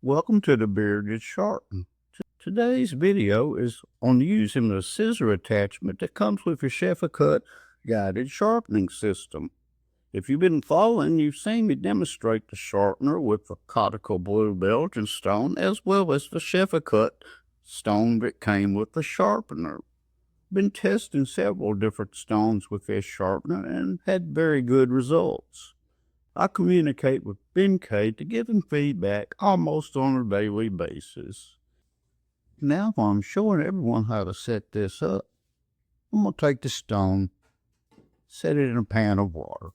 Welcome to the Bearded Sharpen. Today's video is on using the scissor attachment that comes with your CHEEFARCUTT guided sharpening system. If you've been following, you've seen me demonstrate the sharpener with the conical blue Belgian stone as well as the CHEEFARCUTT stone that came with the sharpener. Been testing several different stones with this sharpener and had very good results. I communicate with Ben K to give him feedback almost on a daily basis. Now I'm showing everyone how to set this up. I'm going to take the stone, set it in a pan of water,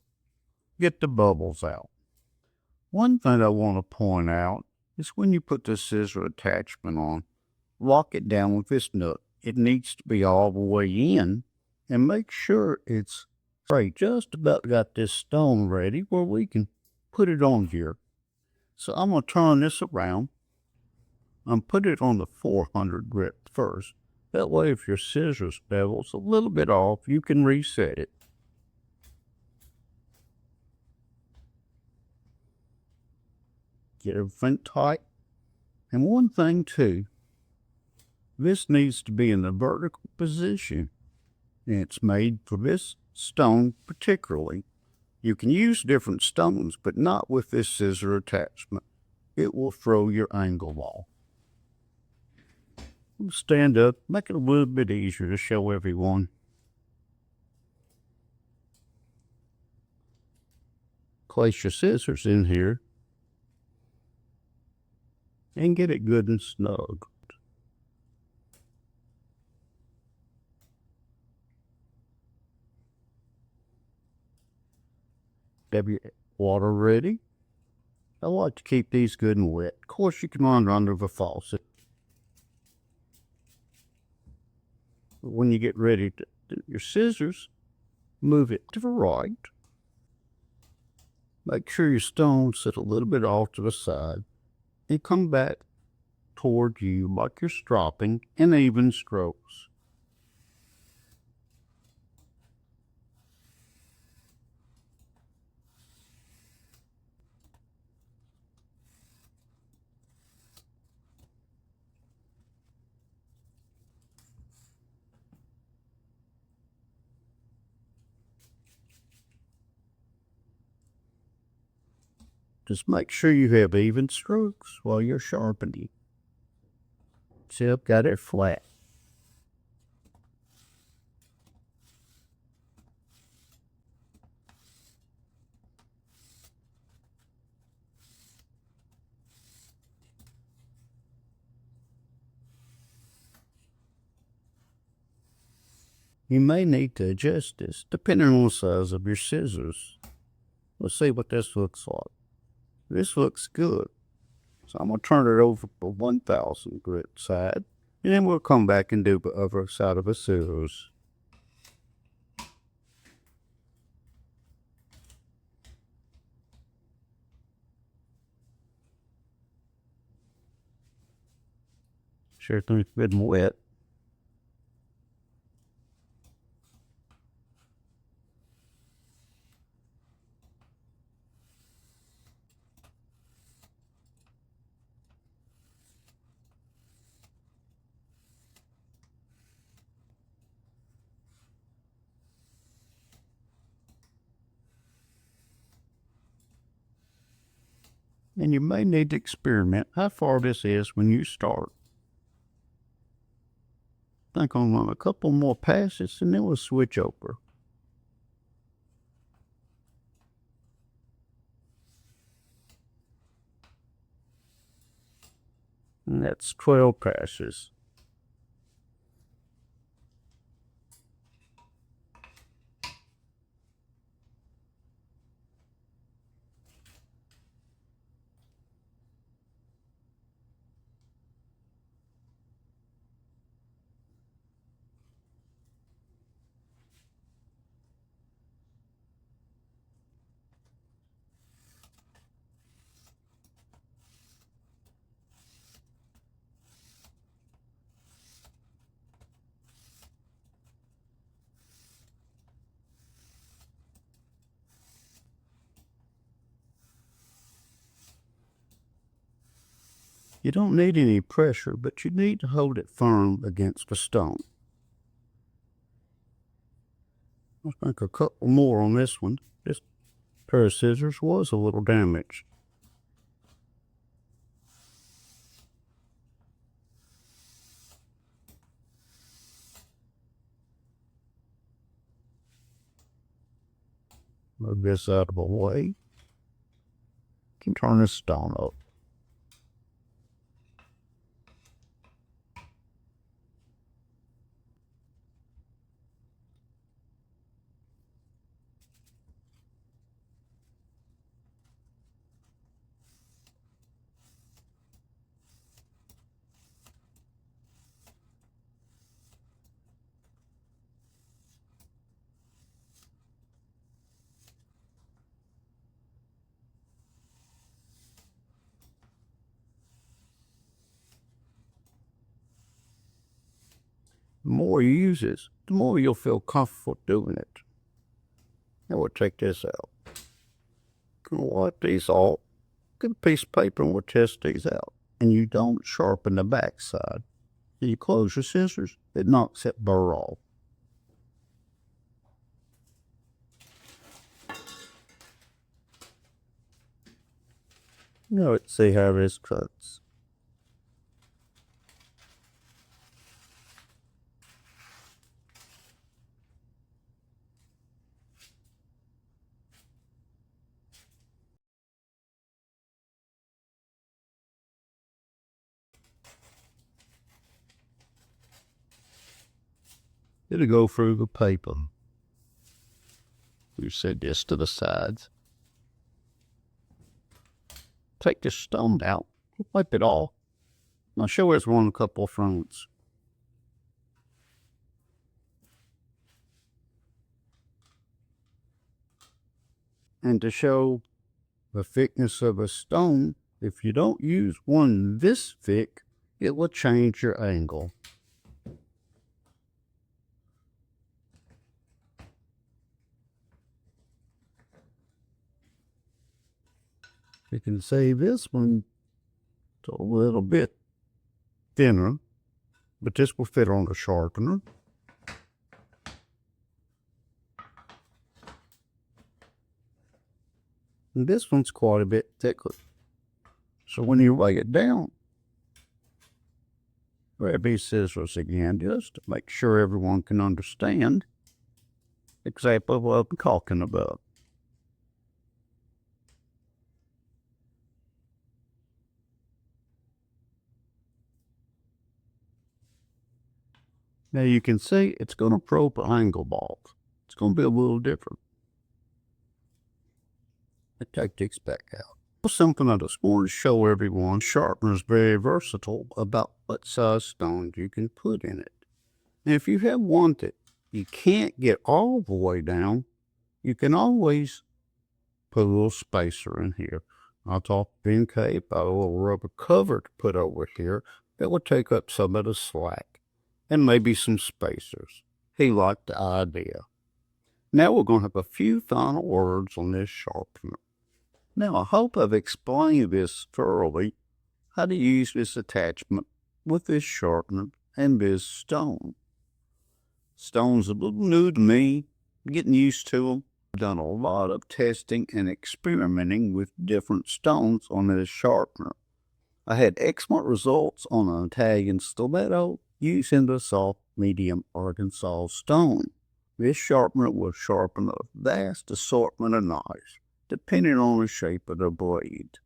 get the bubbles out. One thing I want to point out is when you put the scissor attachment on, lock it down with this nut. It needs to be all the way in, and make sure it's straight. Just about got this stone ready where we can put it on here. So I'm going to turn this around and put it on the 400 grit first. That way if your scissors bevel's a little bit off, you can reset it. Get everything tight. And one thing too, this needs to be in the vertical position. And it's made for this stone particularly. You can use different stones, but not with this scissor attachment. It will throw your angle off. Stand up, make it a little bit easier to show everyone. Place your scissors in here and get it good and snug. Have your water ready? I like to keep these good and wet. Of course, you can run under the faucet. When you get ready to do your scissors, move it to the right. Make sure your stones sit a little bit off to the side and come back toward you like you're stropping in even strokes. Just make sure you have even strokes while you're sharpening. See, I've got it flat. You may need to adjust this depending on the size of your scissors. Let's see what this looks like. This looks good. So I'm going to turn it over for 1000 grit side, and then we'll come back and do the other side of the scissors. Sure everything's good and wet. And you may need to experiment how far this is when you start. I think I'll run a couple more passes and then we'll switch over. And that's 12 passes. You don't need any pressure, but you need to hold it firm against a stone. I think a couple more on this one. This pair of scissors was a little damaged. Move this out of the way. Can turn this stone up. The more you use this, the more you'll feel comfortable doing it. Now we'll take this out. Gonna wipe these off. Get a piece of paper and we'll test these out. And you don't sharpen the back side. You close your scissors, it knocks that burr off. Now let's see how this cuts. It'll go through the paper. We set this to the sides. Take this stone out, wipe it off. I'll show us one a couple of fronts. And to show the thickness of a stone, if you don't use one this thick, it will change your angle. You can see this one is a little bit thinner, but this will fit on the sharpener. And this one's quite a bit thicker. So when you lay it down, grab these scissors again just to make sure everyone can understand exactly what I'm talking about. Now you can see it's going to probe the angle balls. It's going to be a little different. I take this back out. Something I just wanted to show everyone, sharpener is very versatile about what size stones you can put in it. And if you have one that you can't get all the way down, you can always put a little spacer in here. I'll talk Ben Cape about a little rubber cover to put over here that will take up some of the slack. And maybe some spacers. He liked the idea. Now we're going to have a few final words on this sharpener. Now I hope I've explained this thoroughly, how to use this attachment with this sharpener and this stone. Stone's a little new to me, getting used to them. I've done a lot of testing and experimenting with different stones on this sharpener. I had excellent results on an Italian stiletto using the soft medium Arkansas stone. This sharpener will sharpen a vast assortment of knives, depending on the shape of the blade.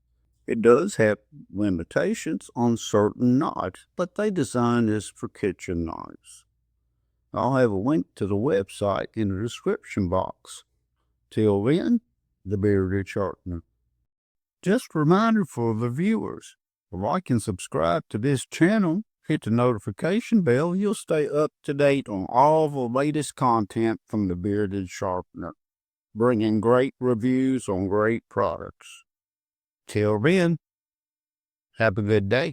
It does have limitations on certain knives, but they designed this for kitchen knives. I'll have a link to the website in the description box. Till then, the bearded sharpener. Just a reminder for the viewers, like and subscribe to this channel. Hit the notification bell. You'll stay up to date on all the latest content from the Bearded Sharpener, bringing great reviews on great products. Till then, have a good day.